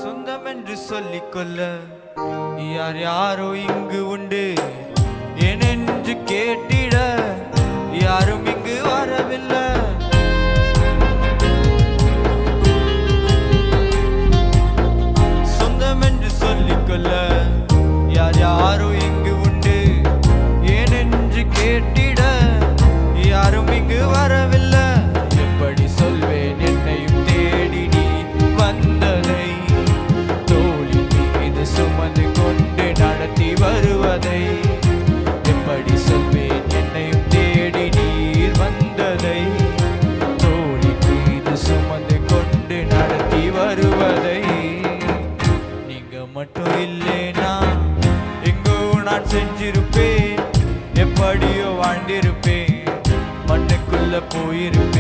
சொந்தம் என்று சொல்லிக்கொள்ள யார் யாரோ இங்கு உண்டு, ஏனென்று கேட்டிட யாரும் இங்கு வரவில்லை. சொந்தம் என்று சொல்லிக்கொள்ள யார் யாரோ இங்கு உண்டு, ஏனென்று கேட்டிட யாரும் இங்கு வரவில்லை. எப்படி சொல்வேன் என்னையும் தேடி நீ வந்ததை, தோளின் மீது சுமந்து கொண்டு நடத்தி வருவதை. எப்படி சொல்வேன் என்னையும் தேடி நீர் வந்ததை, தோளின் மீது சுமந்து கொண்டு நடத்தி வருவதை. நீங்க மட்டும் இல்லைனா எங்கோ நான் செஞ்சிருப்பேன், எப்படியோ வாழ்ந்திருப்பேன், மண்ணுக்குள்ள போயிருப்பேன்.